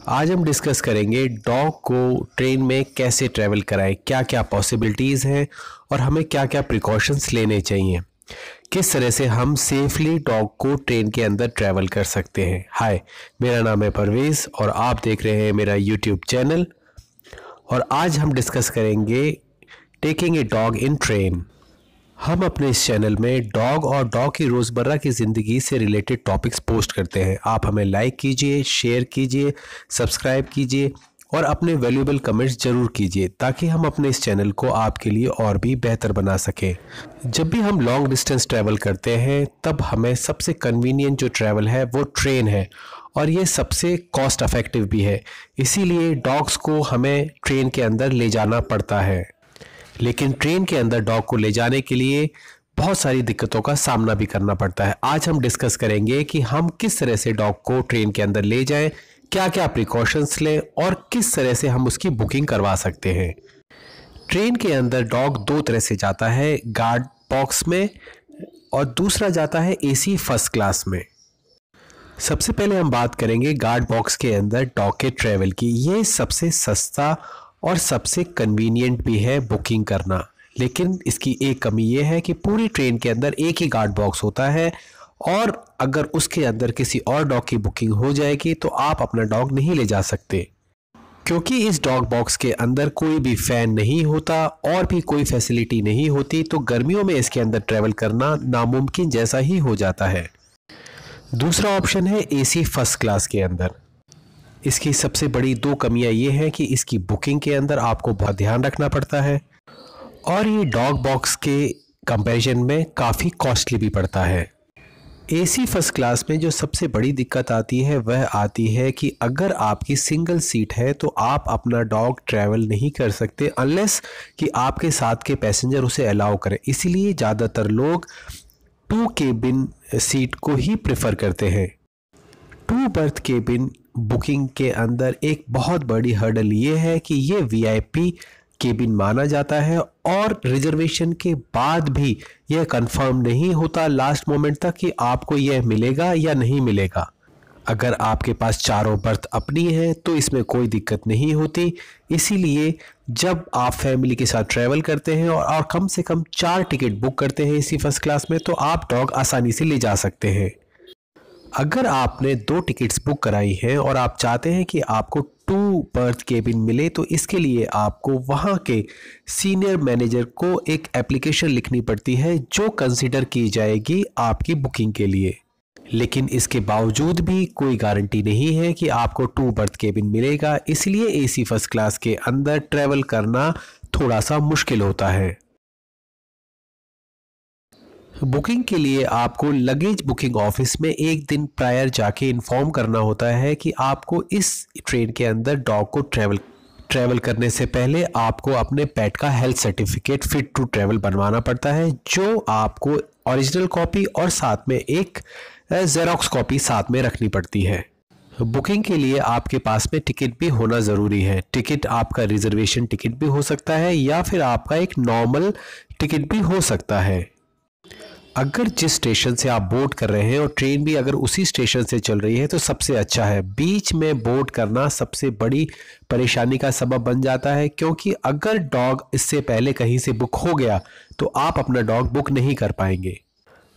आज हम डिस्कस करेंगे डॉग को ट्रेन में कैसे ट्रैवल कराएं, क्या क्या पॉसिबिलिटीज़ हैं और हमें क्या क्या प्रिकॉशंस लेने चाहिए, किस तरह से हम सेफली डॉग को ट्रेन के अंदर ट्रैवल कर सकते हैं। हाय, मेरा नाम है परवेज़ और आप देख रहे हैं मेरा यूट्यूब चैनल। और आज हम डिस्कस करेंगे taking a dog in train. हम अपने इस चैनल में डॉग और डॉग की रोज़मर्रा की ज़िंदगी से रिलेटेड टॉपिक्स पोस्ट करते हैं। आप हमें लाइक कीजिए, शेयर कीजिए, सब्सक्राइब कीजिए और अपने वैल्यूएबल कमेंट्स ज़रूर कीजिए ताकि हम अपने इस चैनल को आपके लिए और भी बेहतर बना सकें। जब भी हम लॉन्ग डिस्टेंस ट्रैवल करते हैं तब हमें सबसे कन्वीनियंट जो ट्रैवल है वो ट्रेन है और ये सबसे कॉस्ट इफ़ेक्टिव भी है। इसीलिए डॉग्स को हमें ट्रेन के अंदर ले जाना पड़ता है। लेकिन ट्रेन के अंदर डॉग को ले जाने के लिए बहुत सारी दिक्कतों का सामना भी करना पड़ता है। आज हम डिस्कस करेंगे कि हम किस तरह से डॉग को ट्रेन के अंदर ले जाएं, क्या क्या प्रिकॉशंस लें और किस तरह से हम उसकी बुकिंग करवा सकते हैं। ट्रेन के अंदर डॉग दो तरह से जाता है, गार्ड बॉक्स में और दूसरा जाता है एसी फर्स्ट क्लास में। सबसे पहले हम बात करेंगे गार्ड बॉक्स के अंदर डॉग के ट्रैवल की। ये सबसे सस्ता और सबसे कन्वीनियंट भी है बुकिंग करना, लेकिन इसकी एक कमी ये है कि पूरी ट्रेन के अंदर एक ही गार्ड बॉक्स होता है और अगर उसके अंदर किसी और डॉग की बुकिंग हो जाएगी तो आप अपना डॉग नहीं ले जा सकते, क्योंकि इस डॉग बॉक्स के अंदर कोई भी फ़ैन नहीं होता और भी कोई फैसिलिटी नहीं होती, तो गर्मियों में इसके अंदर ट्रैवल करना नामुमकिन जैसा ही हो जाता है। दूसरा ऑप्शन है एसी फर्स्ट क्लास के अंदर। इसकी सबसे बड़ी दो कमियां ये हैं कि इसकी बुकिंग के अंदर आपको बहुत ध्यान रखना पड़ता है और ये डॉग बॉक्स के कंपैरिजन में काफ़ी कॉस्टली भी पड़ता है। एसी फर्स्ट क्लास में जो सबसे बड़ी दिक्कत आती है वह आती है कि अगर आपकी सिंगल सीट है तो आप अपना डॉग ट्रैवल नहीं कर सकते अनलेस कि आपके साथ के पैसेंजर उसे अलाउ करें। इसीलिए ज़्यादातर लोग 2 केबिन सीट को ही प्रेफर करते हैं। 2 बर्थ केबिन बुकिंग के अंदर एक बहुत बड़ी हर्डल ये है कि ये वीआईपी केबिन माना जाता है और रिजर्वेशन के बाद भी यह कंफर्म नहीं होता लास्ट मोमेंट तक कि आपको यह मिलेगा या नहीं मिलेगा। अगर आपके पास चारों बर्थ अपनी है तो इसमें कोई दिक्कत नहीं होती। इसीलिए जब आप फैमिली के साथ ट्रैवल करते हैं और कम से कम 4 टिकट बुक करते हैं इसी फर्स्ट क्लास में तो आप डॉग आसानी से ले जा सकते हैं। अगर आपने 2 टिकट्स बुक कराई हैं और आप चाहते हैं कि आपको 2 बर्थ केबिन मिले तो इसके लिए आपको वहाँ के सीनियर मैनेजर को एक एप्लीकेशन लिखनी पड़ती है जो कंसीडर की जाएगी आपकी बुकिंग के लिए। लेकिन इसके बावजूद भी कोई गारंटी नहीं है कि आपको 2 बर्थ केबिन मिलेगा, इसलिए एसी फर्स्ट क्लास के अंदर ट्रैवल करना थोड़ा सा मुश्किल होता है। बुकिंग के लिए आपको लगेज बुकिंग ऑफिस में एक दिन प्रायर जाके इन्फॉर्म करना होता है कि आपको इस ट्रेन के अंदर डॉग को ट्रैवल करने से पहले आपको अपने पेट का health certificate fit to travel बनवाना पड़ता है, जो आपको ओरिजिनल कॉपी और साथ में एक जेरोक्स कॉपी साथ में रखनी पड़ती है। बुकिंग के लिए आपके पास में टिकट भी होना ज़रूरी है। टिकट आपका रिजर्वेशन टिकट भी हो सकता है या फिर आपका एक नॉर्मल टिकट भी हो सकता है। अगर जिस स्टेशन से आप बोर्ड कर रहे हैं और ट्रेन भी अगर उसी स्टेशन से चल रही है तो सबसे अच्छा है। बीच में बोर्ड करना सबसे बड़ी परेशानी का सबब बन जाता है, क्योंकि अगर डॉग इससे पहले कहीं से बुक हो गया तो आप अपना डॉग बुक नहीं कर पाएंगे।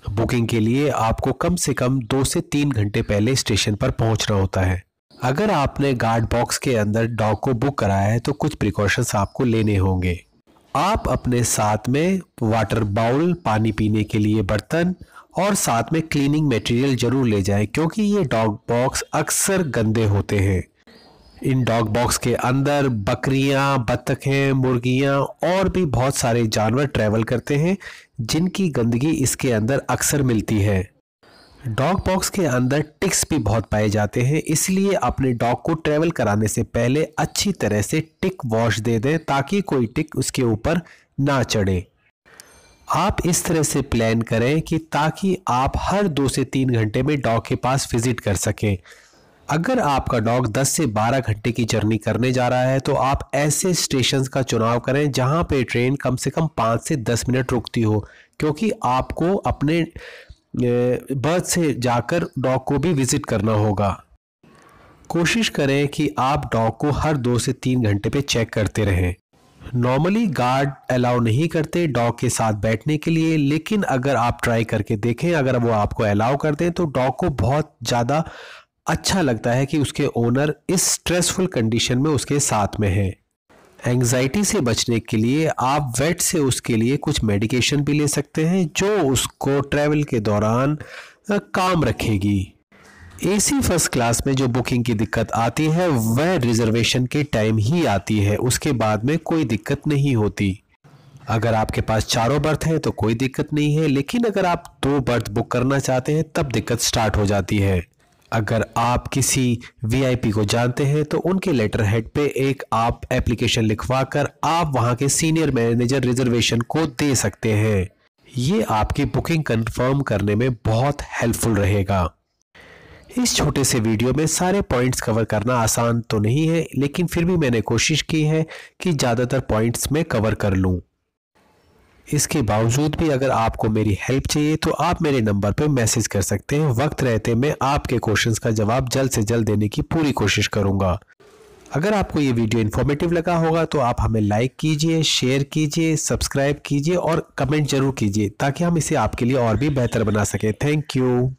बुकिंग के लिए आपको कम से कम 2 से 3 घंटे पहले स्टेशन पर पहुंचना होता है। अगर आपने गार्ड बॉक्स के अंदर डॉग को बुक कराया है तो कुछ प्रिकॉशंस आपको लेने होंगे। आप अपने साथ में वाटर बाउल, पानी पीने के लिए बर्तन और साथ में क्लीनिंग मटेरियल जरूर ले जाएं, क्योंकि ये डॉग बॉक्स अक्सर गंदे होते हैं। इन डॉग बॉक्स के अंदर बकरियां, बत्तखें, मुर्गियां और भी बहुत सारे जानवर ट्रैवल करते हैं जिनकी गंदगी इसके अंदर अक्सर मिलती है। डॉग बॉक्स के अंदर टिक्स भी बहुत पाए जाते हैं, इसलिए अपने डॉग को ट्रैवल कराने से पहले अच्छी तरह से टिक वॉश दे दें ताकि कोई टिक उसके ऊपर ना चढ़े। आप इस तरह से प्लान करें कि ताकि आप हर 2 से 3 घंटे में डॉग के पास विजिट कर सकें। अगर आपका डॉग 10 से 12 घंटे की जर्नी करने जा रहा है तो आप ऐसे स्टेशंस का चुनाव करें जहां पे ट्रेन कम से कम 5 से 10 मिनट रुकती हो, क्योंकि आपको अपने बर्थ से जाकर डॉग को भी विजिट करना होगा। कोशिश करें कि आप डॉग को हर 2 से 3 घंटे पे चेक करते रहें। नॉर्मली गार्ड अलाउ नहीं करते डॉग के साथ बैठने के लिए, लेकिन अगर आप ट्राई करके देखें, अगर वो आपको अलाउ कर दें तो डॉग को बहुत ज़्यादा अच्छा लगता है कि उसके ओनर इस स्ट्रेसफुल कंडीशन में उसके साथ में है। एंग्जाइटी से बचने के लिए आप वेट से उसके लिए कुछ मेडिकेशन भी ले सकते हैं जो उसको ट्रैवल के दौरान काम रखेगी। एसी फर्स्ट क्लास में जो बुकिंग की दिक्कत आती है वह रिजर्वेशन के टाइम ही आती है, उसके बाद में कोई दिक्कत नहीं होती। अगर आपके पास चारों बर्थ हैं तो कोई दिक्कत नहीं है, लेकिन अगर आप 2 बर्थ बुक करना चाहते हैं तब दिक्कत स्टार्ट हो जाती है। अगर आप किसी वीआईपी को जानते हैं तो उनके लेटर हेड पे एक आप एप्लीकेशन लिखवा कर आप वहां के सीनियर मैनेजर रिजर्वेशन को दे सकते हैं। ये आपकी बुकिंग कंफर्म करने में बहुत हेल्पफुल रहेगा। इस छोटे से वीडियो में सारे पॉइंट्स कवर करना आसान तो नहीं है, लेकिन फिर भी मैंने कोशिश की है कि ज़्यादातर पॉइंट्स में कवर कर लूँ। इसके बावजूद भी अगर आपको मेरी हेल्प चाहिए तो आप मेरे नंबर पर मैसेज कर सकते हैं। वक्त रहते मैं आपके क्वेश्चंस का जवाब जल्द से जल्द देने की पूरी कोशिश करूँगा। अगर आपको ये वीडियो इन्फॉर्मेटिव लगा होगा तो आप हमें लाइक कीजिए, शेयर कीजिए, सब्सक्राइब कीजिए और कमेंट जरूर कीजिए ताकि हम इसे आपके लिए और भी बेहतर बना सकें। Thank you.